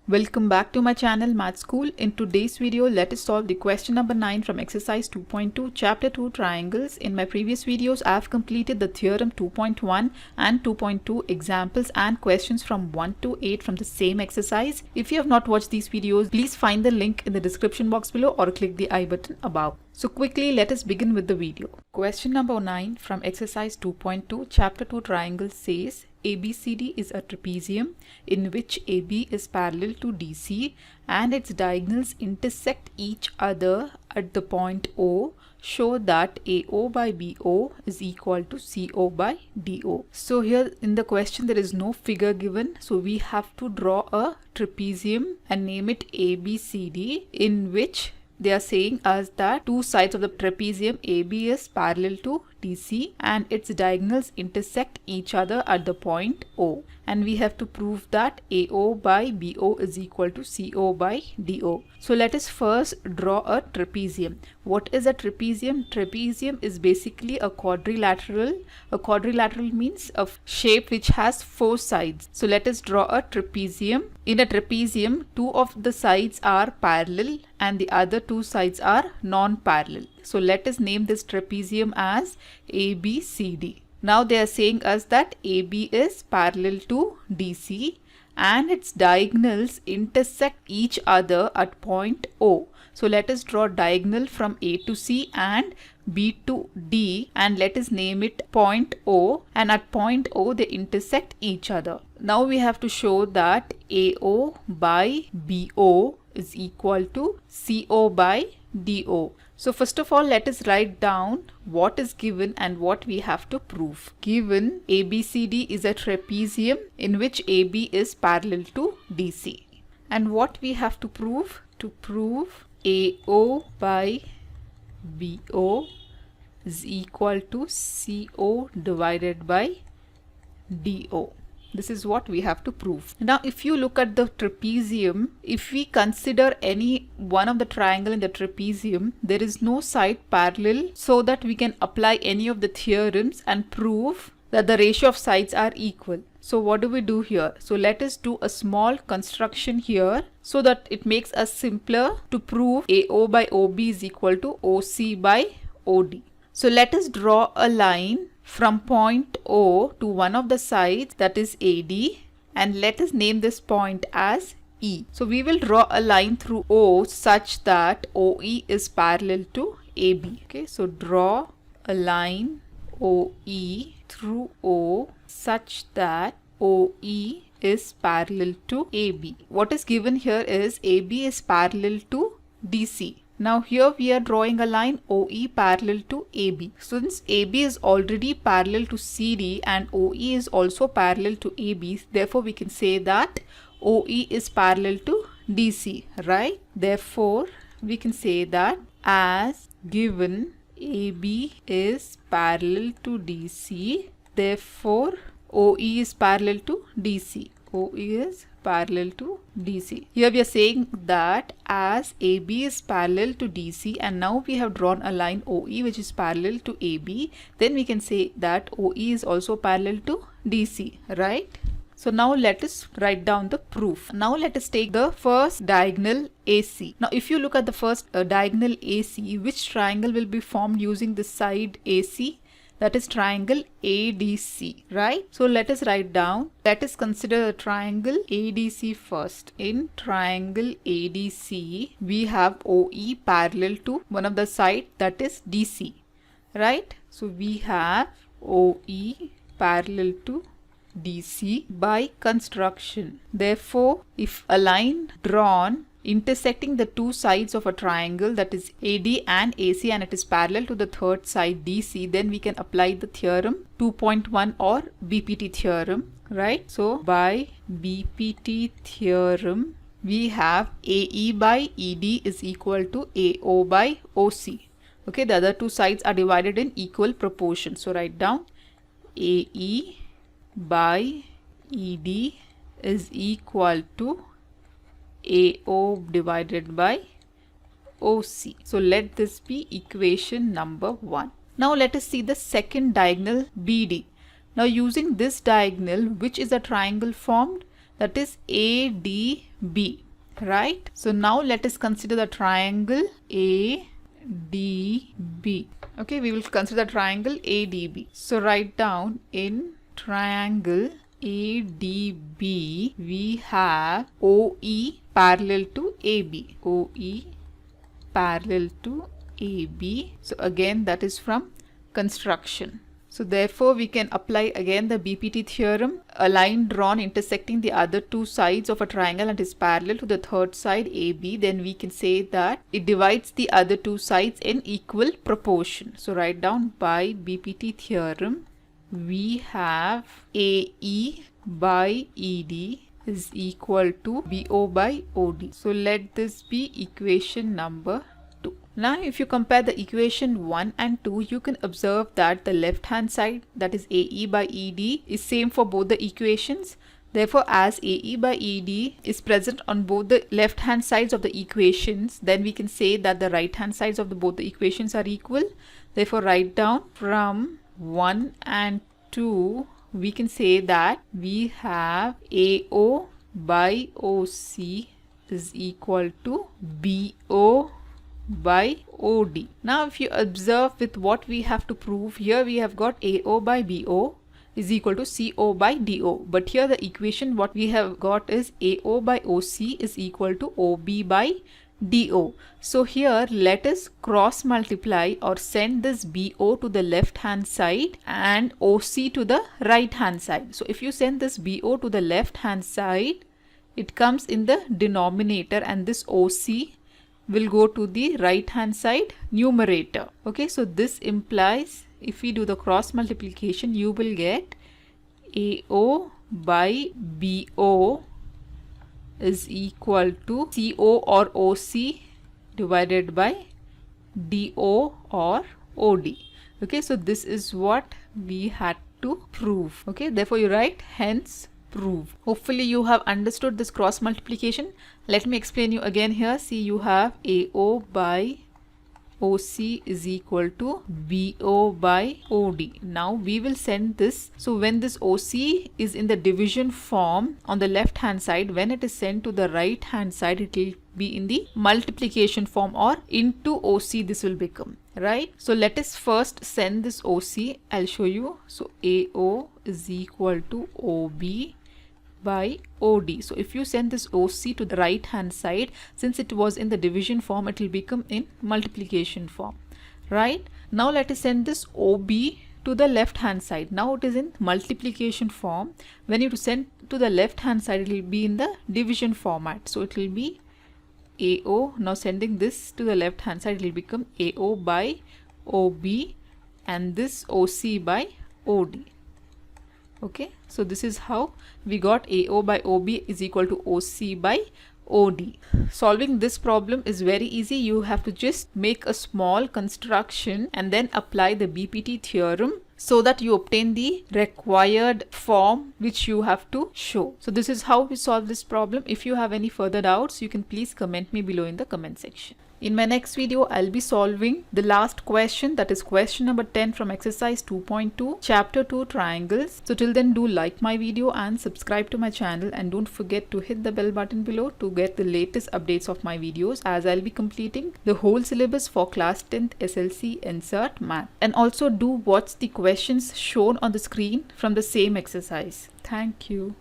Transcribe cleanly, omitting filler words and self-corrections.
Welcome back to my channel Math School. In today's video, let us solve the question number 9 from exercise 2.2 chapter 2 triangles. In my previous videos, I have completed the theorem 2.1 and 2.2 examples and questions from 1 to 8 from the same exercise. If you have not watched these videos, please find the link in the description box below or click the I button above. So quickly, let us begin with the video. Question number 9 from exercise 2.2 chapter 2 triangles says ABCD is a trapezium in which AB is parallel to DC and its diagonals intersect each other at the point O. Show that AO by BO is equal to CO by DO. So here in the question there is no figure given, so we have to draw a trapezium and name it ABCD, in which they are saying us that two sides of the trapezium AB is parallel to DC and its diagonals intersect each other at the point O, and we have to prove that AO by BO is equal to CO by DO. So let us first draw a trapezium. What is a trapezium? Trapezium is basically a quadrilateral. A quadrilateral means a shape which has four sides. So let us draw a trapezium. In a trapezium, two of the sides are parallel and the other two sides are non-parallel. So let us name this trapezium as ABCD. Now they are saying us that AB is parallel to DC and its diagonals intersect each other at point O. So let us draw diagonal from A to C and B to D, and let us name it point O, and at point O they intersect each other. Now we have to show that AO by BO is equal to CO by DO. So first of all, let us write down what is given and what we have to prove. Given ABCD is a trapezium in which AB is parallel to DC. And what we have to prove? To prove AO by BO is equal to CO divided by DO. This is what we have to prove. Now, if you look at the trapezium, if we consider any one of the triangle in the trapezium, there is no side parallel, so that we can apply any of the theorems and prove that the ratio of sides are equal. So what do we do here? So let us do a small construction here so that it makes us simpler to prove AO by OB is equal to OC by OD. So let us draw a line from point O to one of the sides, that is AD, and let us name this point as E. So we will draw a line through O such that OE is parallel to AB. Okay, so draw a line OE through O such that OE is parallel to AB. What is given here is AB is parallel to DC. Now here we are drawing a line OE parallel to AB. Since AB is already parallel to CD and OE is also parallel to AB, therefore we can say that OE is parallel to DC, right? Therefore we can say that as given AB is parallel to DC, therefore OE is parallel to DC. OE is parallel to DC. Here we are saying that as AB is parallel to DC and now we have drawn a line OE which is parallel to AB, then we can say that OE is also parallel to DC, right? So now let us write down the proof. Now let us take the first diagonal AC. Now if you look at the first diagonal AC, which triangle will be formed using the side AC? That is triangle ADC, right? So let us write down. Let us consider the triangle ADC first. In triangle ADC, we have OE parallel to one of the side, that is DC, right? So we have OE parallel to DC by construction. Therefore, if a line drawn intersecting the two sides of a triangle, that is AD and AC, and it is parallel to the third side DC, then we can apply the theorem 2.1 or BPT theorem, right? So by BPT theorem, we have AE by ED is equal to AO by OC. Okay, the other two sides are divided in equal proportion. So write down AE by ED is equal to AO divided by OC. So let this be equation number 1. Now let us see the second diagonal BD. Now using this diagonal, which is a triangle formed? That is ADB, right? So now let us consider the triangle ADB. Okay, we will consider the triangle ADB. So write down, in triangle ADB, we have OE parallel to AB. OE parallel to AB. So again, that is from construction. So therefore we can apply again the BPT theorem. A line drawn intersecting the other two sides of a triangle and is parallel to the third side AB, then we can say that it divides the other two sides in equal proportion. So write down, by BPT theorem we have AE by ED is equal to BO by OD. So let this be equation number 2. Now if you compare the equation 1 and 2, you can observe that the left hand side, that is AE by ED, is same for both the equations. Therefore, as AE by ED is present on both the left hand sides of the equations, then we can say that the right hand sides of both the equations are equal. Therefore, write down, from 1 and 2, we can say that we have AO by OC is equal to BO by OD. Now if you observe with what we have to prove, here we have got AO by BO is equal to CO by DO, but here the equation what we have got is AO by OC is equal to OB by DO. So here let us cross multiply or send this BO to the left hand side and OC to the right hand side. So if you send this BO to the left hand side, it comes in the denominator, and this OC will go to the right hand side numerator. Okay, so this implies, if we do the cross multiplication, you will get AO by BO is equal to CO or OC divided by DO or OD. Okay, so this is what we had to prove. Okay, therefore you write hence prove. Hopefully you have understood this cross multiplication. Let me explain you again here. See, you have AO by OC is equal to BO by OD. Now we will send this. So when this OC is in the division form on the left hand side, when it is sent to the right hand side, it will be in the multiplication form, or into OC this will become, right? So let us first send this OC. I'll show you. So AO is equal to OB by OD. So if you send this OC to the right hand side, since it was in the division form, it will become in multiplication form, right? Now let us send this OB to the left hand side. Now it is in multiplication form. When you send to the left hand side, it will be in the division format. So it will be AO. Now sending this to the left hand side, it will become AO by OB and this OC by OD. Okay, so this is how we got AO by OB is equal to OC by OD. Solving this problem is very easy. You have to just make a small construction and then apply the BPT theorem so that you obtain the required form which you have to show. So this is how we solve this problem. If you have any further doubts, you can please comment me below in the comment section. In my next video, I'll be solving the last question, that is question number 10 from exercise 2.2, chapter 2, triangles. So till then, do like my video and subscribe to my channel, and don't forget to hit the bell button below to get the latest updates of my videos, as I'll be completing the whole syllabus for class 10th SLC Insert Math. And also do watch the questions shown on the screen from the same exercise. Thank you.